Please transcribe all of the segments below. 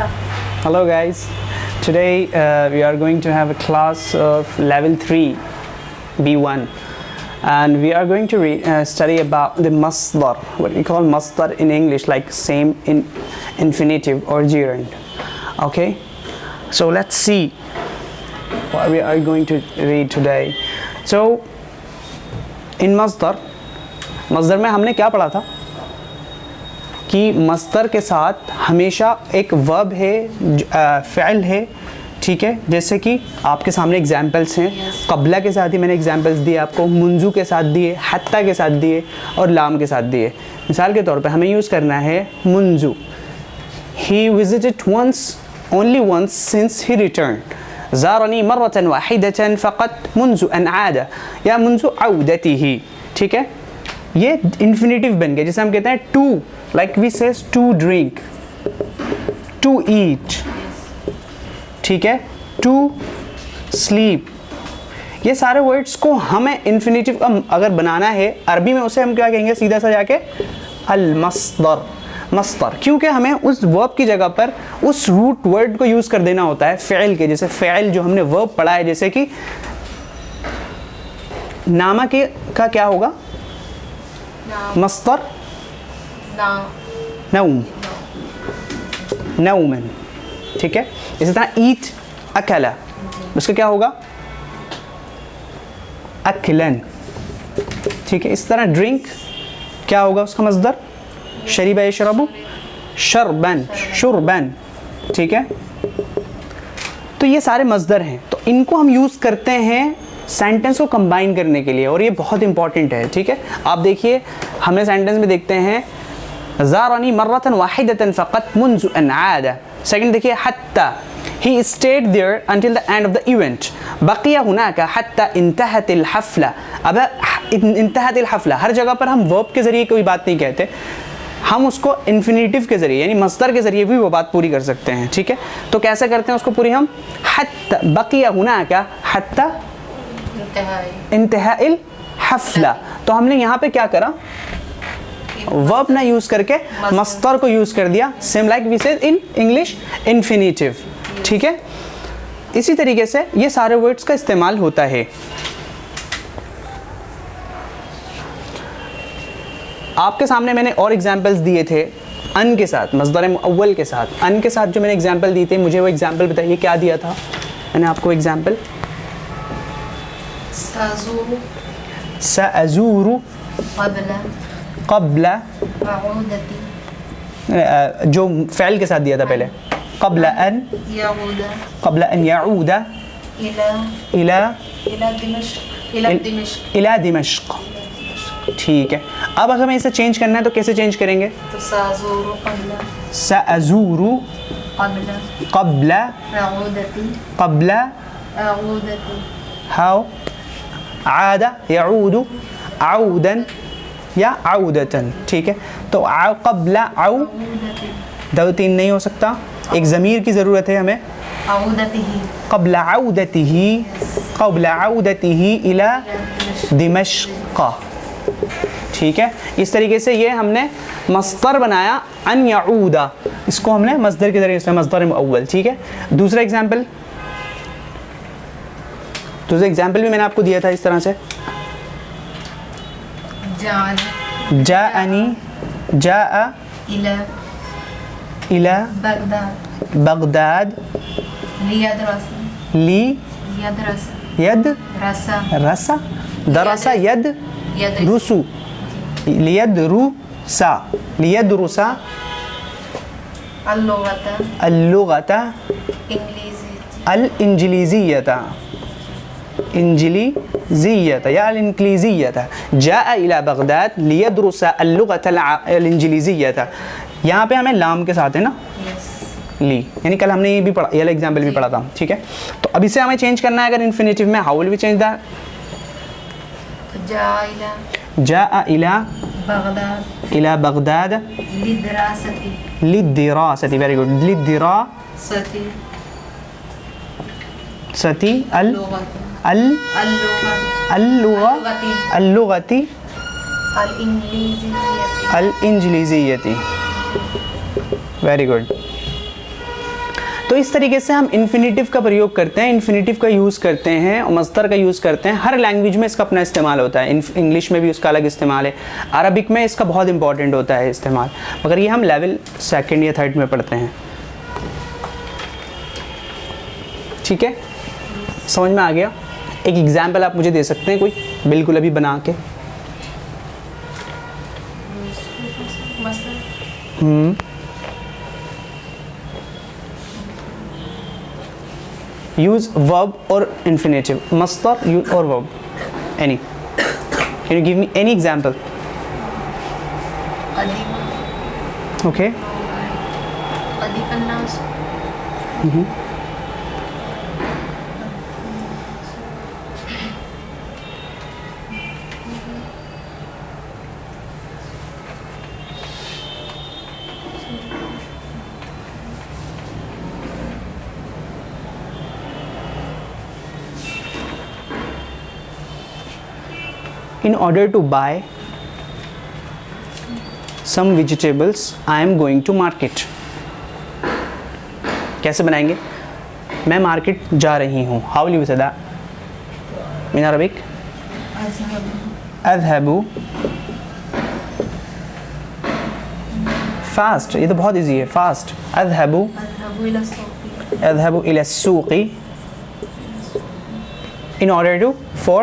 Hello guys. Today we are going to have a class of level 3 B1 and we are going to study about the masdar, what we call masdar in English, like same in infinitive or gerund. Okay, so let's see what we are going to read today. So in masdar में हमने क्या पढ़ा था कि मस्दर के साथ हमेशा एक वर्ब है, फ़िल है, ठीक है। जैसे कि आपके सामने एग्जांपल्स हैं, कबला के साथ ही मैंने एग्जांपल्स दिए आपको, मुंजू के साथ दिए, हत्ता के साथ दिए और लाम के साथ दिए। मिसाल के तौर पे हमें यूज़ करना है मुंजू। He visited once, only once since he return. ज़ारनी मर्रतन वाहिदतन फ़क़त मुंजू अन आदा या मुंजू औदतिही, ठीक है। ये इन्फिनेटिव बन गया, जैसे हम कहते हैं to, like we says to drink, to eat, ठीक है, टू स्लीप। ये सारे वर्ड्स को हमें इन्फिनेटिव अगर बनाना है अरबी में, उसे हम क्या कहेंगे सीधा सा जाके अल मस्दर। मस्दर क्योंकि हमें उस वर्ब की जगह पर उस रूट वर्ड को यूज़ कर देना होता है फ़िल के। जैसे फ़िल जो हमने वर्ब पढ़ा है, जैसे कि नामा के का क्या होगा मस्दर नौम, नौमन, ठीक है। इसी तरह ईट अकला, उसका क्या होगा अकलन, ठीक है। इस तरह ड्रिंक क्या होगा उसका मस्दर शरीबा यशरबु शरबन, शुरबन, ठीक है। तो ये सारे मस्दर हैं, तो इनको हम यूज़ करते हैं सेंटेंस को कंबाइन करने के लिए और ये बहुत इंपॉर्टेंट है, ठीक है। आप देखिए हमें सेंटेंस में देखते हैं ज़ारनी मर्रतन वाहिदतन फ़क़त मुंज़ु अन आदा। सेकंड देखिए हत्ता, he stayed there until the end of the event. बक़िया हुनाका हत्ता इंतहतिल हफ़ला। अब इंतहतिल हफ़ला, हर जगह पर हम वर्ब के ज़रिए कोई बात नहीं कहते, हम उसको इन्फिनेटिव के ज़रिए यानी मस्दर के ज़रिए भी वो बात पूरी कर सकते हैं, ठीक है। तो कैसे करते हैं उसको पूरी हम, हत्ता बक़िया हुनाका हत्ता इंतहाइल हफ़ला। तो हमने यहाँ पे क्या करा, वर्ब ना यूज़ करके मस्दर को यूज़ कर दिया, same like we said in English infinitive, ठीक है। इसी तरीके से ये सारे वर्ड्स का इस्तेमाल होता है। आपके सामने मैंने और एग्जांपल्स दिए थे अन के साथ, मस्दर मुअव्वल के साथ। अन के साथ जो मैंने एग्जांपल दिए थे, मुझे वो एग्जांपल बताइए क्या दिया था मैंने आपको एग्जांपल। सअज़ूरु क़ब्ला, जो फ़ैल के साथ दिया था पहले, क़ब्ला अन यऊदा इला दिमश्क, ठीक है। अब अगर हमें इसे चेंज करना है तो कैसे चेंज करेंगे, तो सअज़ूरु क़ब्ला हाउ आदा यऊदु आउदन या आउदतन, ठीक है। तो आउ क़ब्ला आउ, दो तीन नहीं हो सकता, एक ज़मीर की ज़रूरत है हमें, क़ब्ला आउदतिही, क़ब्ला आउदतिही इला दिमश्क, ठीक है। इस तरीके से ये हमने मस्दर बनाया अन यऊदा, इसको हमने मस्दर के ज़रिए से मस्दर मुअव्वल, ठीक है। दूसरा एग्जाम्पल भी मैंने आपको दिया था इस तरह से, जाअनी जाअ इला बगदाद ली यद रसा दरसा यद रुसु लियद रुसा अल्लुगता अल इंजलीज़ियता या अल इंग्लिज़ियता। जाअ इला बगदाद लियदरुसा अल्लुगता अल इंजलीज़ियता। यहाँ पे हमें लाम के साथ है ना, ली, यानी कल हमने ये भी पढ़ा, ये एग्जाम्पल भी पढ़ा था, ठीक है। तो अब इसे हमें चेंज करना है अगर इन्फिनेटिव में, how will we change that, जाअ इला बगदाद लिद्दिरासती, वेरी गुड, लिद्दिरासती अल्लुगती अल इंजलीज़ियती, वेरी गुड। तो इस तरीके से हम इन्फिनेटिव का प्रयोग करते हैं, इन्फिनेटिव का यूज़ करते हैं और मस्दर का यूज़ करते हैं। हर लैंग्वेज में इसका अपना इस्तेमाल होता है। इंग्लिश में भी उसका अलग इस्तेमाल है, अरबिक में इसका बहुत इंपॉर्टेंट होता है इस्तेमाल, मगर ये हम लेवल 2nd या 3rd में पढ़ते हैं। ठीक है, समझ में आ गया? एक एग्जाम्पल आप मुझे दे सकते हैं कोई, बिल्कुल अभी बना के? use verb or infinitive, masdar or verb, any. Can you give me any example? Okay. In order to buy some vegetables, I am going to market. कैसे बनाएंगे? मैं मार्केट जा रही हूँ। How will you say that? In Arabic? अज़हबु। Fast, ये तो बहुत easy है। Fast. अज़हबु इला सूक़ी। In order to, for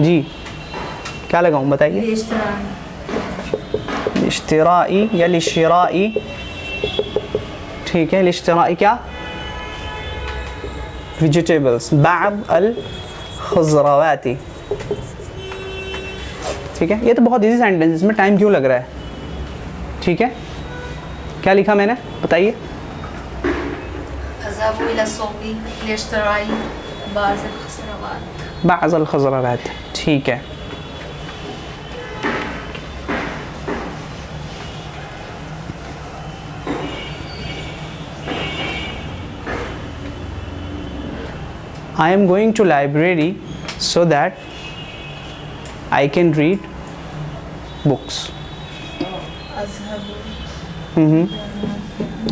जी, क्या लगाऊं बताइए? लिश्तिराई या लिश्तिराई। ठीक है, लिश्तिराई क्या? वेजिटेबल्स, बाद अल खुज़रावाती। ठीक है, ये तो बहुत इजी सेंटेंस, इसमें टाइम क्यों लग रहा है? ठीक है, क्या लिखा मैंने बताइए? बाज़ अल खुज़रावात। ठीक है, I am going to library so that I can read books.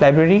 library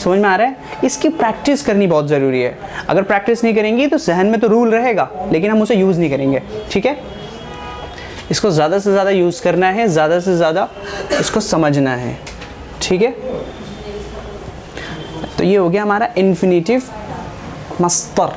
समझ में आ रहा है? इसकी प्रैक्टिस करनी बहुत ज़रूरी है। अगर प्रैक्टिस नहीं करेंगे तो जहन में तो रूल रहेगा, लेकिन हम उसे यूज़ नहीं करेंगे। ठीक है, इसको ज़्यादा से ज़्यादा यूज़ करना है, ज़्यादा से ज़्यादा इसको समझना है। ठीक है, तो ये हो गया हमारा इन्फिनेटिव मस्तर।